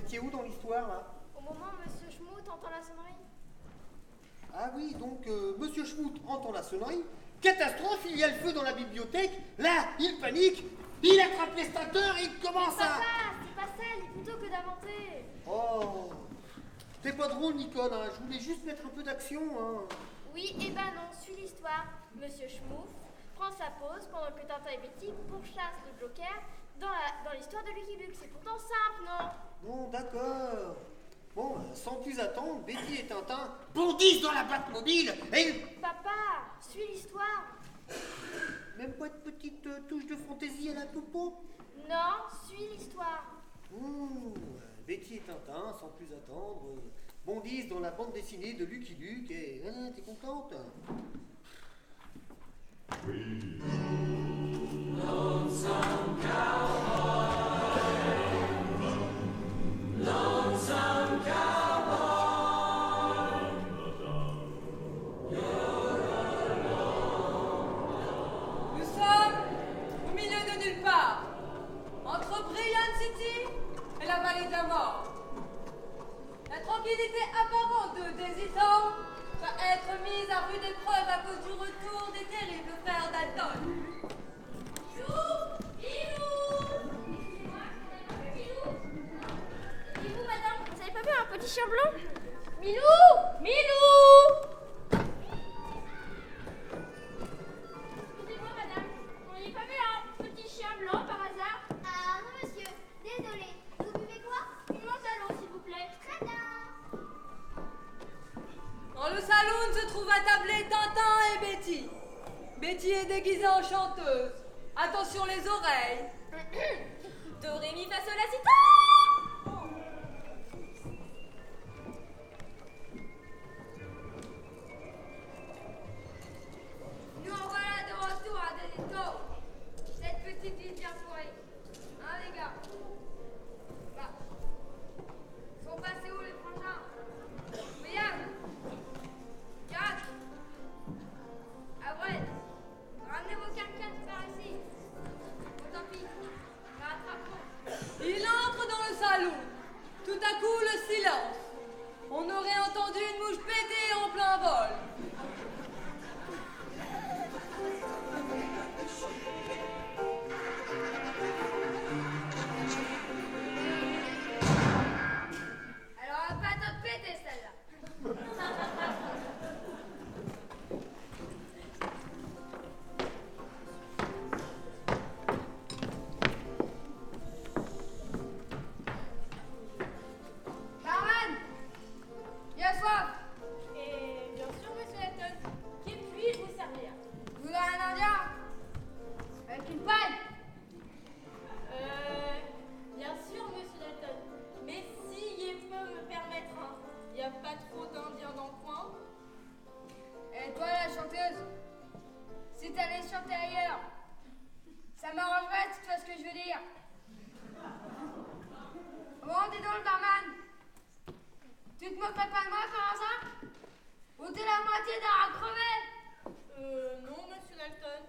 étiez où dans l'histoire, là? Au moment où Monsieur Schmout entend la sonnerie. Ah oui, donc Monsieur Schmout entend la sonnerie. Catastrophe, il y a le feu dans la bibliothèque. Là, il panique. Il attrape l'extincteur et il commence à... Papa, c'est pas ça, il plutôt que d'inventer. Oh, t'es pas drôle, Nicole, hein. Je voulais juste mettre un peu d'action, hein. Oui, eh ben non, suis l'histoire. Monsieur Schmouf prend sa pause pendant que Tintin et Betty pourchassent le Joker dans l'histoire de Lucky Luke. C'est pourtant simple, non? Bon, d'accord. Bon, sans plus attendre, Betty et Tintin bondissent dans la Batmobile et... Papa, suis l'histoire. Même pas de petite touche de fantaisie à la Popo? Non, suis l'histoire. Betty et Tintin, sans plus attendre, bondissent dans la bande dessinée de Lucky Luke et... t'es contente? Oui. Lonesome cowboy, lonesome cowboy, you're alone. Nous sommes au milieu de nulle part, entre Brilliant City et la vallée de la mort. La tranquillité apparente des hésitants va être mise à rude épreuve à cause du retour des terribles frères Dalton. Milou, madame, vous avez pas vu un petit chien blanc? Milou! Milou! Excusez-moi, madame, vous n'avez pas vu un petit chien blanc par hasard? Ah non, monsieur, désolé. Vous buvez quoi? Mon salon, s'il vous plaît. Très bien. Dans le saloon se trouvent attablés Tintin et Betty. Betty est déguisée en chanteuse. Attention les oreilles. Do, ré, mi, fa, sol, la, si, ta. Nous en voilà de retour à Denito. Cette petite ville bien pourrie. Hein les gars? Bah. Sont passés où les frangins? William? Kat? Avril? Ramenez vos carcanes par ici. Bon tant pis. La rattraperons. Il entre dans le salon. Tout à coup le silence. On aurait entendu une mouche péter en plein vol. Elle aura pas tant pété celle-là. Barman, bien soif. Et bien sûr, monsieur Dalton, qui puis-je vous servir? Vous voulez un indien avec une paille? Bien sûr, monsieur Dalton. Mais si il peut me permettre, il n'y a pas trop d'Indiens dans le coin. Et toi la chanteuse, si t'allais chanter ailleurs, ça m'arrangerait si tu vois ce que je veux dire. Bon, dis donc le barman, tu te moquerais pas de moi par hasard? Ou t'es la moitié d'un rat crevé? Non, monsieur Dalton.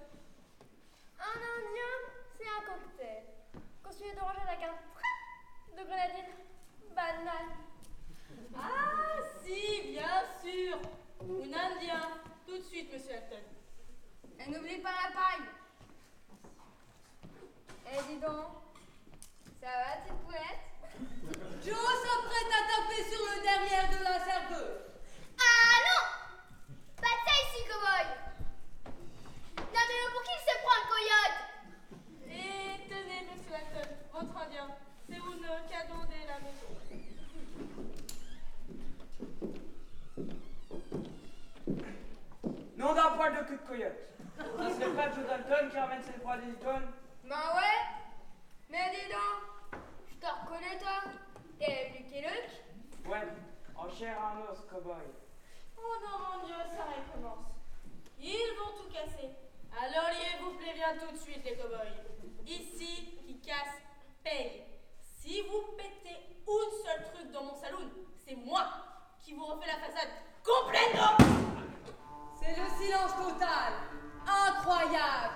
Un Indien, c'est un cocktail. Constitué d'orange à la carte, de grenadine, banane. Ah, si, bien sûr. Un Indien. Tout de suite, monsieur Dalton. Et n'oublie pas la paille. Eh dis donc, ça va petite poulette? Joe s'apprête à taper sur le derrière de la serveuse. Ah non! Pas de ça ici, cow-boy. Non mais pour qui il se prend le coyote? Et tenez, monsieur Dalton, votre Indien. C'est un cadeau de la maison. Nom d'un poil de queue de coyote. Ça serait pas Joe Dalton qui ramène ses bras d'Eaton? Bah ouais. Mais dis donc, je te reconnais toi. T'es Lucky Luke? Ouais, en chair à un os, cow-boy. Oh non, mon Dieu, ça recommence. Ils vont tout casser. Alors liez-vous plaît bien tout de suite, les cow-boys. Ici, qui casse, paye. Si vous pétez un seul truc dans mon saloon, c'est moi qui vous refais la façade complètement. C'est le silence total. Incroyable.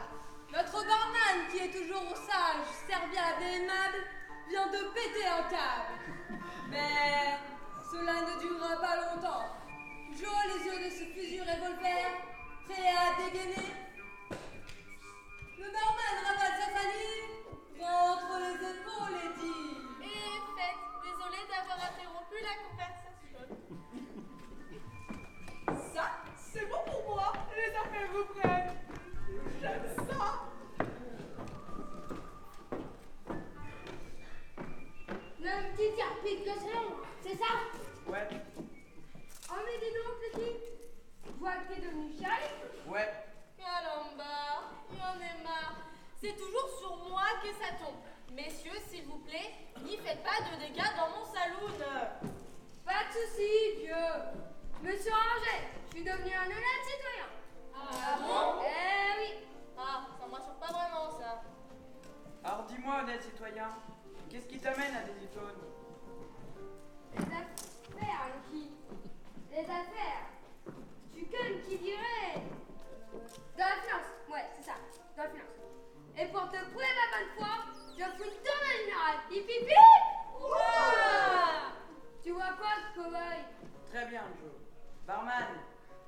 Notre barman, qui est toujours sage, serviable et aimable, vient de péter un câble. la conversation. Ça, c'est bon pour moi. Les affaires vous prennent. J'aime ça. Le petit carpic de salon, c'est ça? Ouais, Oh mais dis donc, petit, je vois que t'es devenu shy. ouais. Caramba, il en est marre. C'est toujours sur moi que ça tombe. Messieurs, s'il vous plaît, n'y faites pas de dégâts dans mon saloon. Pas de soucis, vieux. Je me suis arrangé, je suis devenu un honnête citoyen. Ah bon? Eh oui. Ah, ça me rassure pas vraiment, ça. Alors dis-moi, honnête citoyen, qu'est-ce qui t'amène à Désitone? Les affaires, Lucky. Les affaires. Tu connais qui dirait. De la finance, ouais, c'est ça, de la finance. Et pour te prouver ma bonne foi, je fous le tour d'un général. Hip hip hip. Ouah. Tu vois quoi, cow-boy? Très bien, Joe. Barman,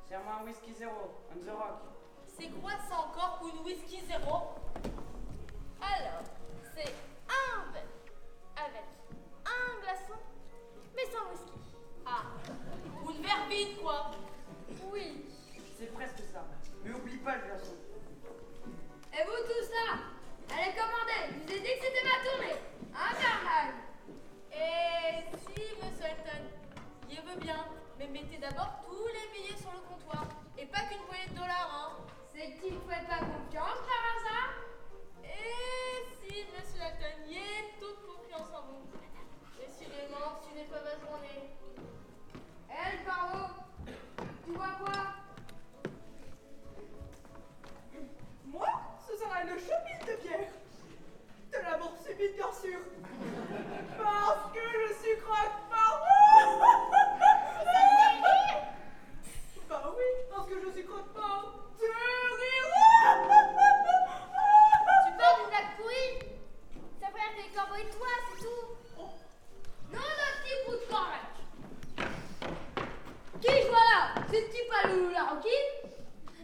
serre-moi un whisky zéro, on the rock. C'est quoi ça encore, une whisky zéro? Alors, c'est un verre avec un glaçon, mais sans whisky. Ah, une verre vide, quoi. Oui. C'est presque ça. Mais oublie pas le glaçon. Et vous tous là, allez commander, je vous ai dit que c'était ma tournée. Hein, Bernard? Et si, monsieur Elton, je veux bien, mais mettez d'abord tous les billets sur le comptoir, et pas qu'une poignée de dollars, hein. C'est que tu ne fais pas confiance par hasard? Et si, monsieur Elton, j'ai toute confiance en vous. Décidément, ce n'est pas ma journée. Eh, le barreau, tu vois quoi? Moi, ce sera une chopine de bière. De la mort subite, bien sûr. Parce que je suis croque-mort. Bah oui, parce que je suis croque-mort. De rire. Tu parles d'une blague pourrie? Ça peut être les corbeaux et toi, c'est tout. Non, notre petit bout de correct. Qui je vois là? C'est le petit palou, la roquine?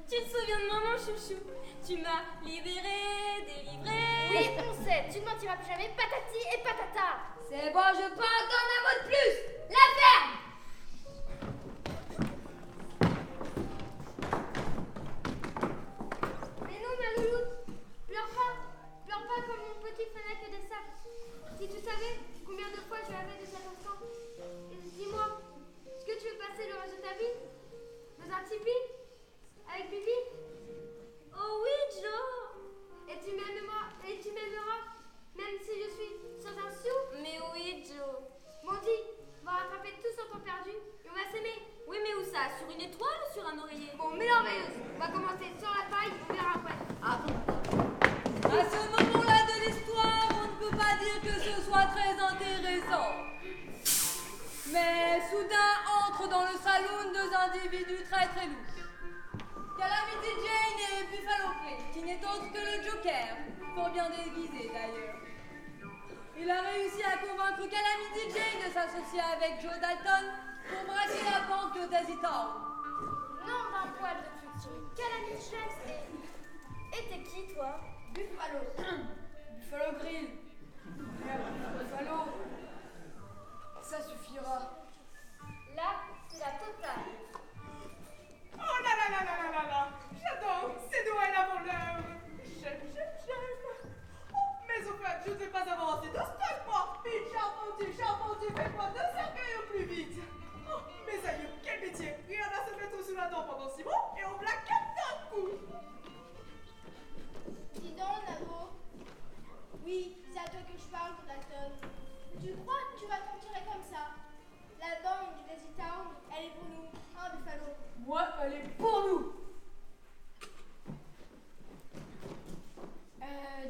Tu te souviens de moi, mon chouchou? Tu m'as libéré, délivré. Oui, on sait, tu ne mentiras plus jamais, patati et patata. C'est bon, je peux entendre un mot de plus. La ferme. Mais non, ma louloute, pleure pas comme mon petit fenêtre des sacs. Si tu savais combien de fois je rêvais de cet instant. Dis-moi, est-ce que tu veux passer le reste de ta vie dans un tipi avec Bibi? Oh oui, Joe. Et tu m'aimeras, même si je suis sans un sou. Mais oui, Joe. Bon, dis, on va rattraper tout son temps perdu et on va s'aimer. Oui, mais où ça? Sur une étoile ou sur un oreiller? Bon, merveilleuse. On va commencer sur la paille, on verra après. Ah bon? À ce moment-là de l'histoire, on ne peut pas dire que ce soit très intéressant. Mais soudain entrent dans le saloon deux individus très très louches. Calamity Jane et Buffalo Clay, qui n'est autre que le Joker, fort bien déguisé d'ailleurs. Il a réussi à convaincre Calamity Jane de s'associer avec Joe Dalton pour braquer la banque de Daisy Town. Non, d'un poil de futur. Calamity Jane et t'es qui, toi? Buffalo. Buffalo Grill. Merde, Buffalo. Ça suffira. Là, c'est la totale. Oh là là là là là là là. J'adore. C'est Noël avant l'heure. J'aime. Oh, mais au fait, je ne sais pas avoir assez de stock, moi. Vite, charpentier, fais-moi 2 cercueils au plus vite. Oh, mes aïeux, quel métier. Rien à se mettre sous la dent pendant 6 mois et on blague 4 d'un coup. Dis donc, Navo. Oui, c'est à toi que je parle, Dalton. Tu crois que tu vas t'en tirer comme ça? La banque du Daisy Town, elle est pour nous, hein, Buffalo? Moi, elle est pour nous.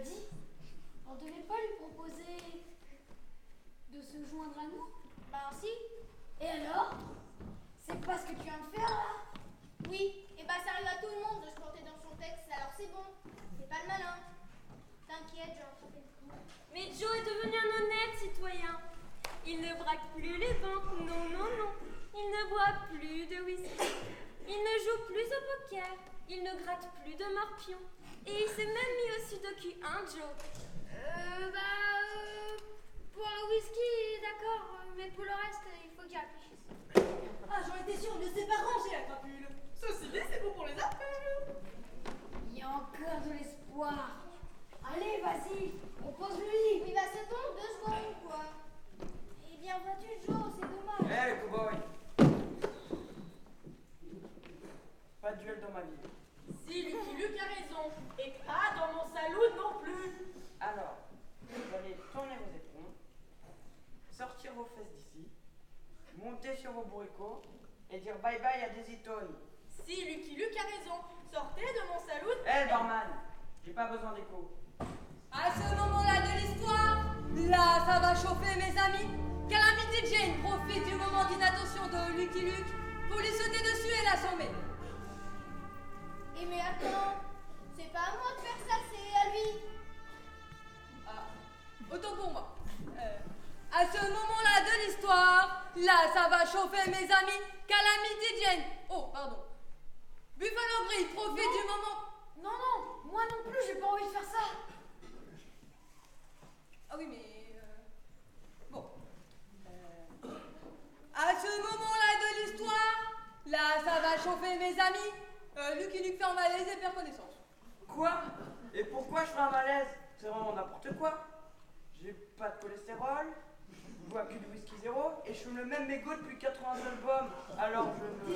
Dis, on devait pas lui proposer de se joindre à nous? Ben si. Et alors? C'est pas ce que tu viens de faire là? Oui, et bah ça arrive à tout le monde de se planter dans son texte, alors c'est bon. C'est pas le malin. T'inquiète, j'ai rattrapé le coup. Mais Joe est devenu un honnête citoyen. Il ne braque plus les banques, non. Il ne boit plus de whisky. Il ne joue plus au poker. Il ne gratte plus de morpions. Et il s'est même mis au sudoku, hein, Joe? Pour le whisky, d'accord, mais pour le reste, il faut que j'y réfléchisse. Ah, j'en étais sûre, ne s'est pas rangé la crapule. Ceci dit, c'est bon pour les affaires. Il y a encore de l'espoir. Allez, vas-y, propose-lui. Oui, bah c'est bon, 2 secondes, quoi. Eh bien, vois-tu, Joe, c'est dommage. Hé, le cow-boy. Pas de duel dans ma vie. Si Lucky Luke a raison, et pas dans mon saloon non plus. Alors, vous allez tourner vos éperons, sortir vos fesses d'ici, monter sur vos bourricots et dire bye bye à Daisy Tone. Si Lucky Luke a raison, sortez de mon saloon. Hé, Dorman, j'ai pas besoin d'écho. À ce moment-là de l'histoire, là, ça va chauffer, mes amis. Calamity Jane profite du moment d'inattention de Lucky Luke pour lui sauter dessus et l'assommer. Eh mais attends, c'est pas à moi de faire ça, c'est à lui. Ah, autant pour moi. À ce moment-là de l'histoire, là, ça va chauffer, mes amis. Calamity Jane. Oh, pardon. Buffalo Grill profite du moment. Non, non, moi non plus, j'ai pas envie de faire ça. Ah oui, mais... Bon. À ce moment-là de l'histoire, là, ça va chauffer, mes amis. Lucky Luke fait un malaise et perd connaissance. Quoi? Et pourquoi je ferais un malaise? C'est vraiment n'importe quoi. J'ai pas de cholestérol, je bois que du whisky zéro et je fume le même mégot depuis 80 albums. Alors je me...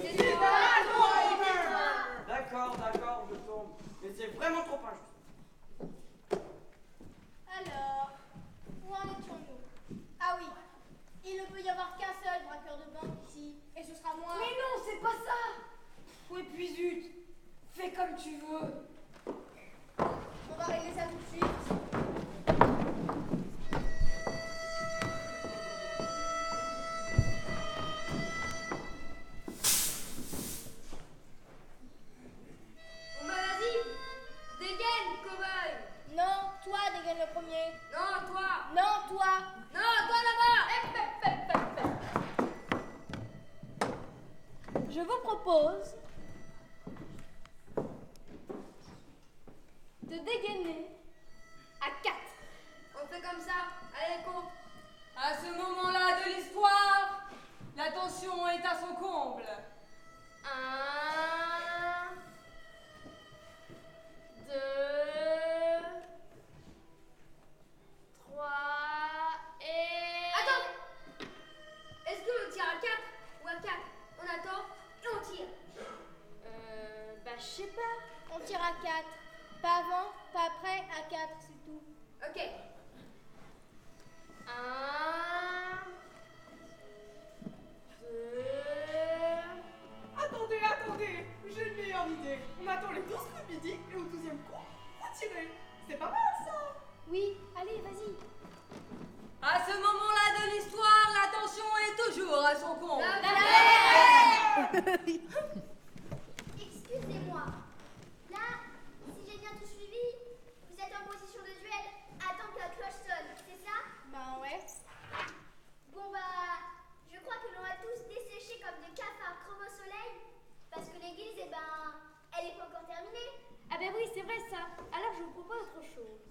D'accord, je tombe. Mais c'est vraiment trop injuste. Alors, où en étions-nous? Ah oui, il ne peut y avoir qu'un seul braqueur de banque ici, et ce sera moi. Mais non, c'est pas ça. Oui, puis zut, fais comme tu veux. On va régler ça tout de suite. Bon bah vas-y, dégaine, cow-boy. Non, toi dégaine le premier. Non, toi. Non, toi. Non, toi là-bas. Je vous propose de dégainer à 4. On fait comme ça. Allez, compte. À ce moment-là de l'histoire, la tension est à son comble. 1, 2, 3 et... Attends. Est-ce qu'on tire à 4 ou à 4? On attend et on tire. Bah je sais pas. On tire à 4. Pas avant, pas après, à 4, c'est tout. Ok. 1, 2... Attendez, j'ai une meilleure idée. On attend les 12 coups de midi et au 12e coup, on tire. C'est pas mal ça. Oui, allez, vas-y. À ce moment-là de l'histoire, la tension est toujours à son comble. Excusez-moi. Là, si j'ai bien tout suivi, vous êtes en position de duel. Attends que la cloche sonne, c'est ça? Ben ouais. Bon bah, je crois que l'on va tous dessécher comme des cafards crevés au soleil. Parce que l'église, eh ben, elle est pas encore terminée. Ah ben oui, c'est vrai ça. Alors je vous propose autre chose.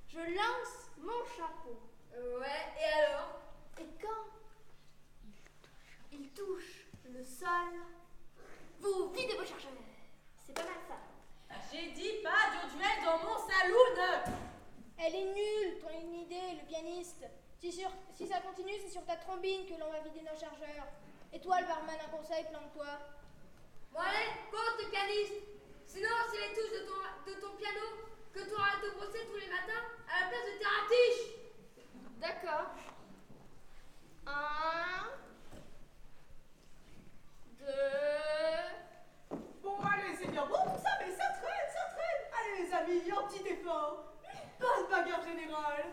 Je lance mon chapeau. Ouais, et alors? Et quand il touche le sol, vous videz vos chargeurs. C'est pas mal ça. J'ai dit pas de duel dans mon saloon. Elle est nulle, ton une idée, le pianiste. Si ça continue, c'est sur ta trombine que l'on va vider nos chargeurs. Et toi, le barman, un conseil, plante-toi. Bon allez, compte le pianiste. Sinon, c'est les touches de ton piano que tu auras à te brosser tous les matins à la place de tes ratiches. D'accord. 1, 2... Bon, allez, c'est bien bon tout ça, mais ça traîne. Allez, les amis, un petit effort. Une bonne bagarre générale.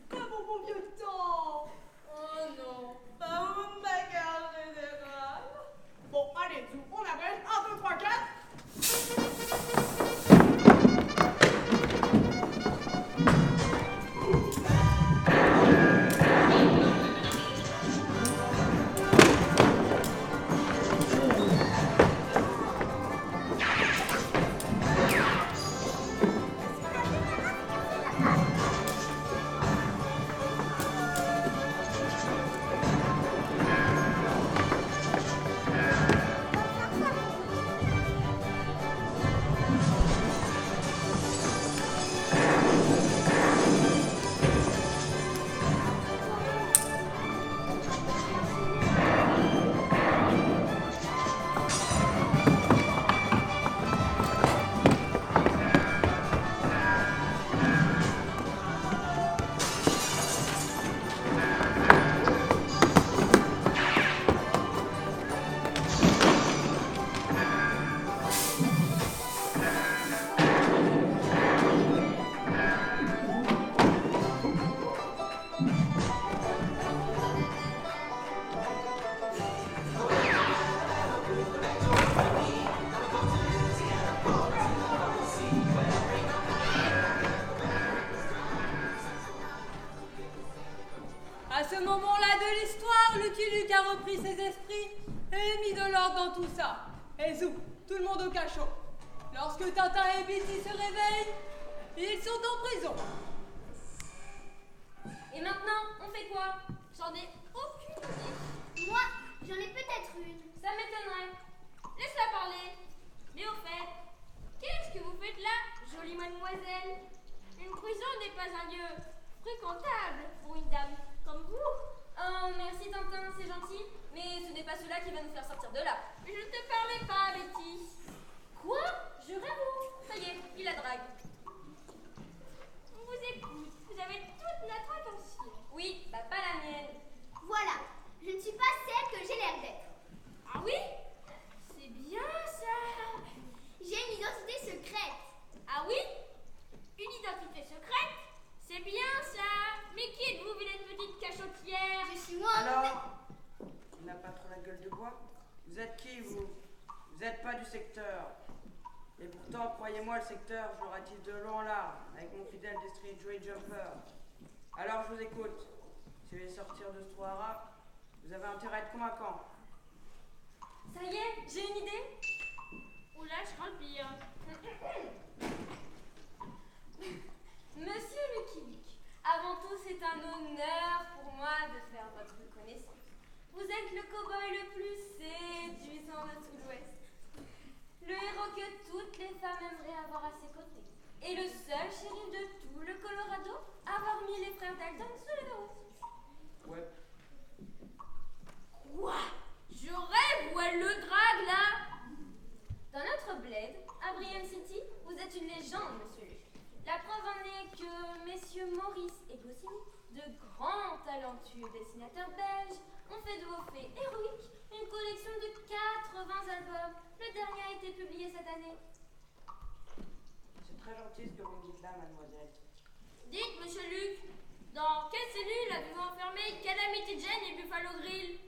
Comme au bon vieux temps. Oh non, pas une bagarre générale. Bon, allez, on appelle 1, 2, 3, 4. de l'histoire, Lucky Luke a repris ses esprits et mis de l'ordre dans tout ça. Et zou, tout le monde au cachot. Lorsque Tintin et Betty se réveillent, ils sont en prison. Et maintenant, on fait quoi? J'en ai aucune idée. Moi, j'en ai peut-être une. Ça m'étonnerait. Laisse-la parler. Mais au fait, qu'est-ce que vous faites là, jolie mademoiselle? Une prison n'est pas un lieu fréquentable pour une dame comme vous. Oh, merci Tintin, c'est gentil. Mais ce n'est pas cela qui va nous faire sortir de là. Je ne te parlais pas, Betty. Quoi? Je rêve. Ça y est, il la drague. On vous écoute. Vous avez toute notre attention. Oui, bah pas la mienne. Voilà. Je ne suis pas celle que j'ai l'air d'être. Ah oui? C'est bien ça. J'ai une identité secrète. Ah oui? Une identité secrète? C'est bien ça. Mais qui êtes-vous, vilaine petite cachotière? Je suis moi. Alors, il n'a pas trop la gueule de bois? Vous êtes qui, vous? Vous n'êtes pas du secteur. Et pourtant, croyez-moi, le secteur, je le ratisse de long en large, avec mon fidèle des Street Joey Jumper. Alors, je vous écoute. Si vous voulez sortir de ce trou à rats, vous avez intérêt à être convaincant. Ça y est, j'ai une idée. Oula, je crains le pire. Monsieur Lucky Luke, avant tout, c'est un honneur pour moi de faire votre connaissance. Vous êtes le cow-boy le plus séduisant de tout l'Ouest. Le héros que toutes les femmes aimeraient avoir à ses côtés. Et le seul shérif de tout le Colorado à avoir mis les frères Dalton sous les verrous. Ouais. Quoi? Je rêve ou elle le drague là? Dans notre bled, à Brian City, vous êtes une légende, monsieur Luke. La preuve en est que messieurs Maurice et Goscinny, de grands talentueux dessinateurs belges, ont fait de vos faits héroïques une collection de 80 albums. Le dernier a été publié cette année. C'est très gentil ce que vous me dites là, mademoiselle. Dites, monsieur Luke, dans quelle cellule avez-vous enfermé Calamity Jane et Buffalo Grill?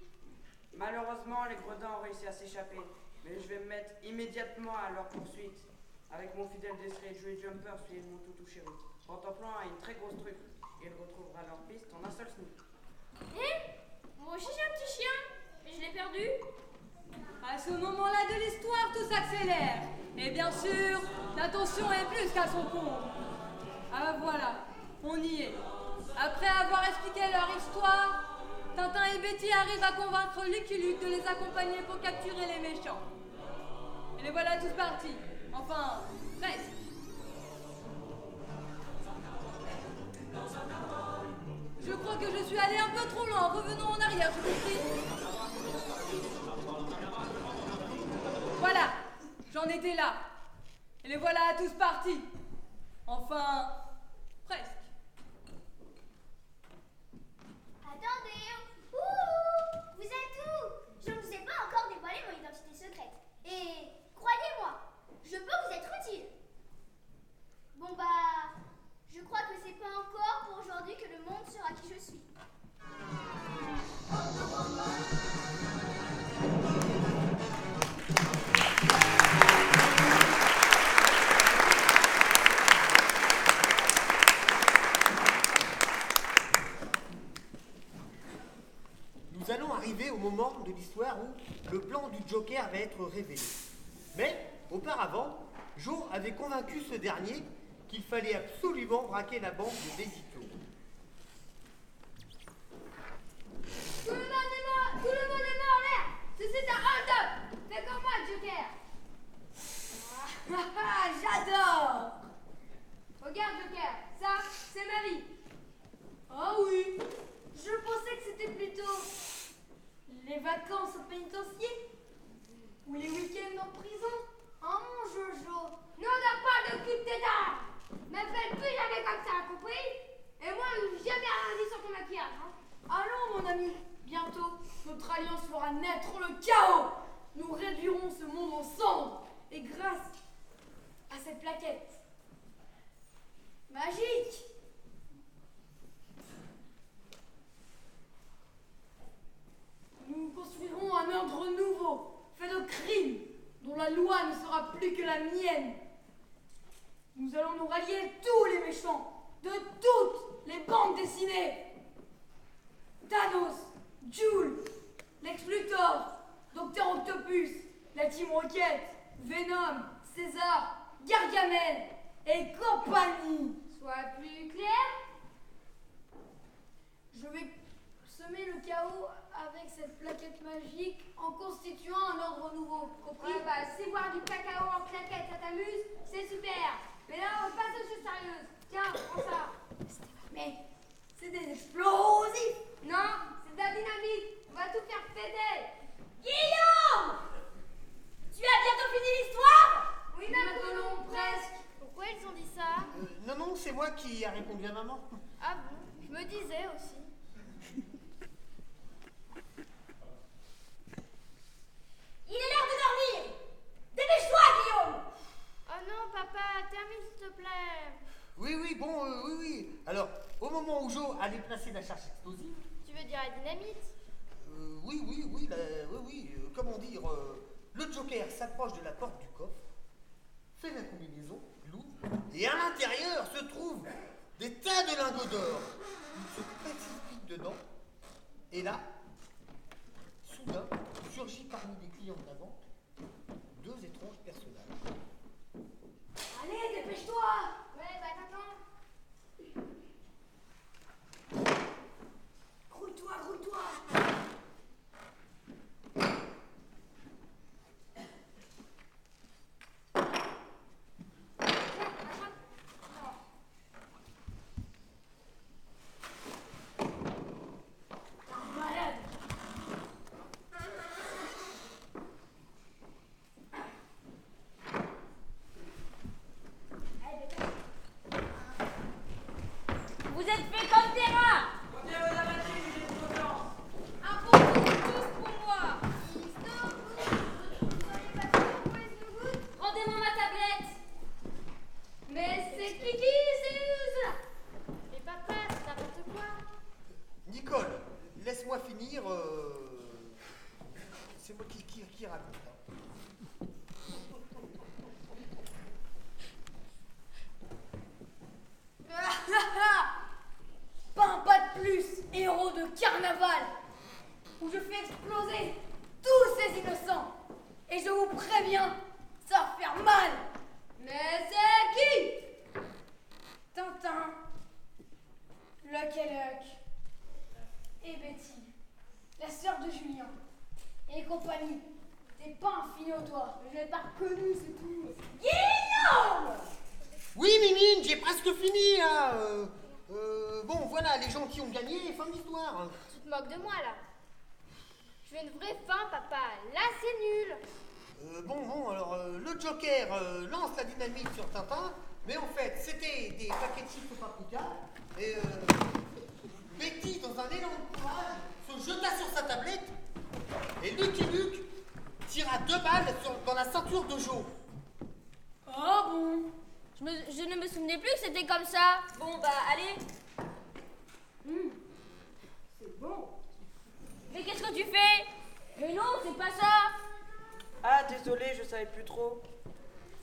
Malheureusement, les gredins ont réussi à s'échapper, mais je vais me mettre immédiatement à leur poursuite. Avec mon fidèle Desiree Joey Jumper, suivi mon toutou chéri. Contemplant une très grosse truc, il retrouvera leur piste en un seul sneak. Moi aussi j'ai un petit chien, mais je l'ai perdu. À ce moment-là de l'histoire, tout s'accélère. Et bien sûr, la tension est plus qu'à son comble. Ah voilà, on y est. Après avoir expliqué leur histoire, Tintin et Betty arrivent à convaincre Lucky Luke de les accompagner pour capturer les méchants. Et les voilà tous partis. Enfin, presque. Je crois que je suis allée un peu trop loin. Revenons en arrière, je vous prie. Voilà, j'en étais là. Et les voilà tous partis. Enfin, presque. Attendez. Ouh, vous êtes où? Je ne vous ai pas encore dévoilé mon identité secrète. Et croyez-moi, je peux vous être utile. Bon bah, je crois que c'est pas encore pour aujourd'hui que le monde saura qui je suis. Nous allons arriver au moment de l'histoire où le plan du Joker va être révélé. Mais, auparavant, Joe avait convaincu ce dernier qu'il fallait absolument braquer la banque de Daisy Joe. Tout le monde est mort en l'air. C'est un hold-up. Fais comme moi, Joker. J'adore. Regarde, Joker, ça, c'est ma vie. Ah oui, Je pensais que c'était plutôt les vacances au pénitencier ou les week-ends en prison. Oh mon Jojo, n'en a pas de cul de tétard. M'appelle plus jamais comme ça, compris? Et moi, jamais rien dit sur ton maquillage. Hein. Allons, mon ami, bientôt, notre alliance fera naître le chaos. Nous réduirons ce monde en cendres. Et grâce à cette plaquette magique, nous construirons un ordre nouveau, fait de crimes, dont la loi ne sera plus que la mienne. Nous allons nous rallier tous les méchants, de toutes les bandes dessinées. Thanos, la Team Rocket, Venom, César, Gargamel et compagnie. Sois plus clair. Je vais semer le chaos avec cette plaquette magique en constituant un ordre nouveau. Compris? Ouais, bah, si boire du cacao en claquette, ça t'amuse, c'est super. Mais là, on passe aux choses sérieuses. Tiens, prends ça. Mais c'est des explosifs. Non, c'est de la dynamite. On va tout faire péter. Guillaume! Tu as bientôt fini l'histoire? Oui, Maintenant, presque. Pourquoi ils ont dit ça? Non, non, c'est moi qui a répondu à maman. Ah bon, je me disais aussi. Il est l'heure de dormir! Dépêche-toi, Guillaume! Oh non, papa, termine s'il te plaît. Oui, oui, bon, oui, oui. Alors, au moment où Joe allait placer la charge explosive, Tu veux dire la dynamite? oui, comment dire, le Joker s'approche de la porte du coffre, fait la combinaison, l'ouvre, et à l'intérieur se trouvent des tas de lingots d'or. Il se précipite dedans, et là, soudain, surgit parmi les clients de la banque deux étranges personnages. Allez, dépêche-toi. Ouais, bah, t'attends. Roule-toi, roule-toi. Malade. Vous êtes fait comme des rats! Combien vous avez-t-il, j'ai une potence? Un pour vous, tous pour moi! Rendez-moi ma tablette! Mais c'est Kiki, c'est cela. Mais papa, c'est n'importe quoi! Nicole, laisse-moi finir. C'est moi qui raconte. Hein. Pas un pas de plus, héros de carnaval, où je fais exploser tous ces innocents. Et je vous préviens, ça va faire mal. Mais c'est qui? Tintin, Luck et Luck, et Betty, la sœur de Julien, et compagnie. T'es pas un finot, toi. Je l'ai pas reconnu, c'est tout. Guillaume! Oui, Mimine, j'ai presque fini. Hein. Bon, voilà, les gens qui ont gagné, fin de l'histoire. Tu te moques de moi là! Je veux une vraie fin, papa! Là, c'est nul! Bon, alors, le Joker lance la dynamite sur Tintin, mais en fait, c'était des paquets de chips paprika, et Betty, dans un élan de courage, se jeta sur sa tablette, et Lucky Luke tira 2 balles dans la ceinture de Joe. Ah bon? Je ne me souvenais plus que c'était comme ça! Bon, bah, allez! C'est bon. Mais qu'est-ce que tu fais? Mais non, c'est pas ça! Ah, désolé, je savais plus trop.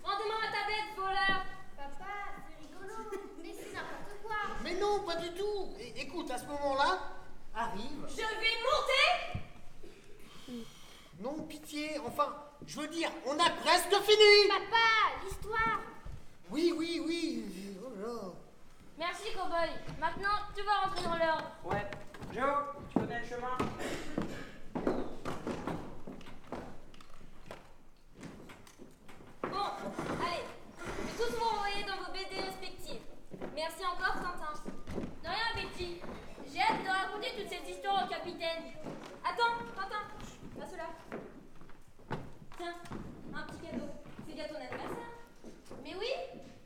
Rendez-moi ma tablette, voleur! Papa, c'est rigolo. Mais c'est n'importe quoi. Mais non, pas du tout. Écoute, à ce moment-là, arrive... Je vais monter! Non, pitié, enfin, je veux dire, on a presque fini. Papa, l'histoire! Oui. Oh là là. Merci, cowboy. Maintenant, tu vas rentrer dans l'ordre. Ouais. Joe, tu connais le chemin? Bon, allez. Je vais tous vous renvoyer dans vos BD respectives. Merci encore, Tintin. De rien, Betty. J'ai hâte de raconter toute cette histoire au capitaine. Attends, Tintin. Passe là. Tiens, un petit cadeau. C'est bientôt ton anniversaire. Mais oui,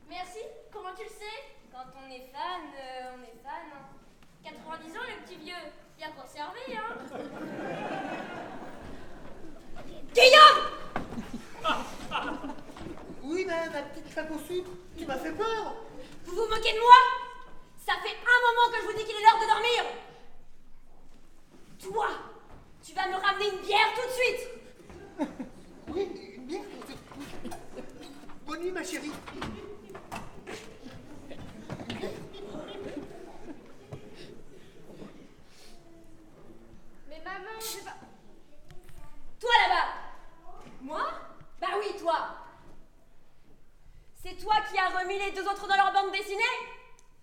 merci. Comment tu le sais? Quand on est fan, on est fan. 90 ans, le petit vieux. Bien conservé, hein? Guillaume! Oui, ma petite femme au sucre, tu m'as fait peur. Vous vous moquez de moi? Ça fait un moment que je vous dis qu'il est l'heure de dormir. Toi, tu vas me ramener une bière tout de suite. Oui, une bière. Bonne nuit, ma chérie. Mais maman, j'ai pas... Toi là-bas. Moi? deux autres dans leur bande dessinée?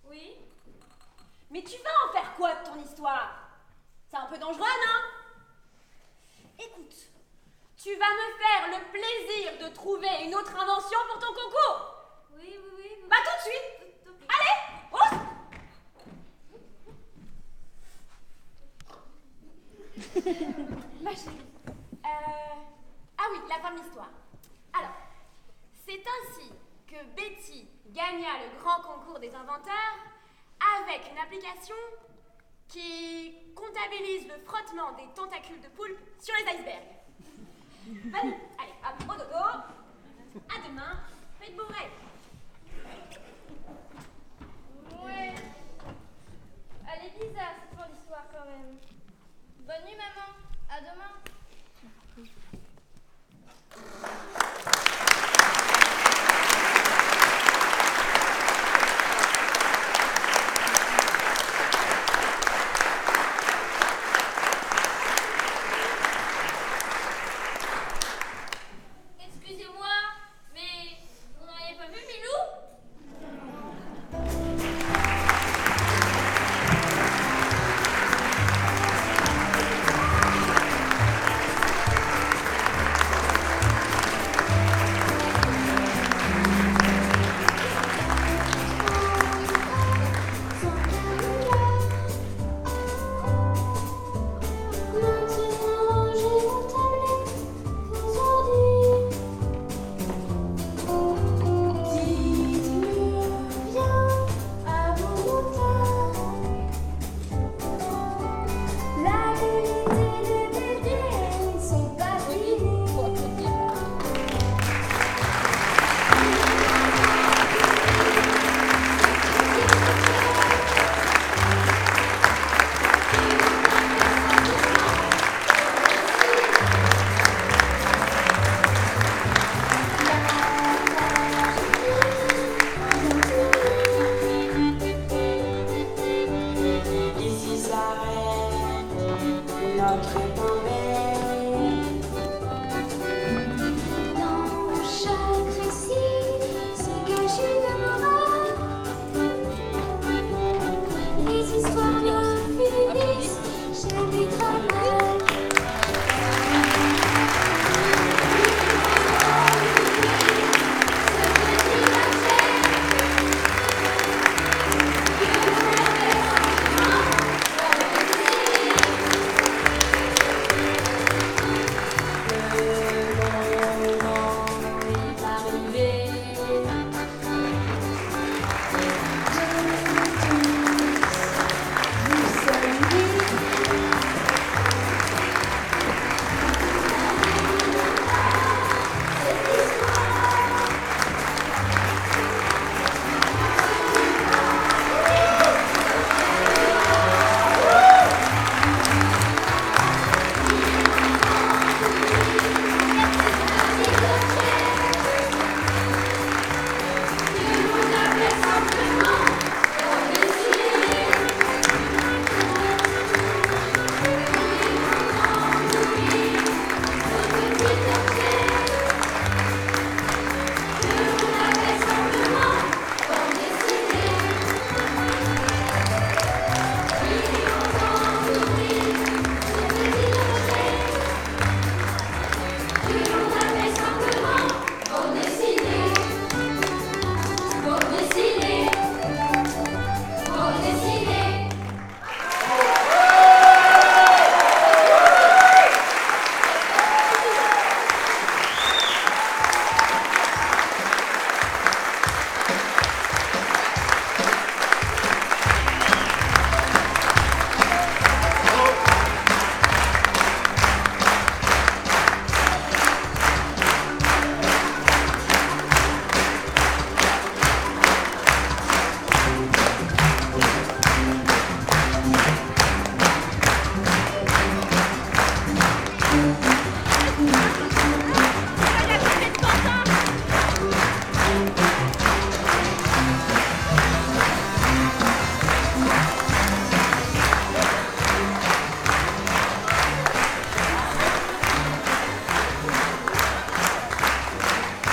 Oui. Mais tu vas en faire quoi de ton histoire? C'est un peu dangereux, non? Écoute, tu vas me faire le plaisir de trouver une autre invention pour ton concours. Oui. Bah tout de suite. Allez, ose. Ma chérie. Ah oui, la fin de l'histoire. Alors, c'est ainsi que Betty gagna le grand concours des inventeurs avec une application qui comptabilise le frottement des tentacules de poulpe sur les icebergs. Allez, hop, au dodo. À demain, faites beaux rêves. Ouais. Elle est bizarre cette fin d'histoire quand même. Bonne nuit maman. À demain.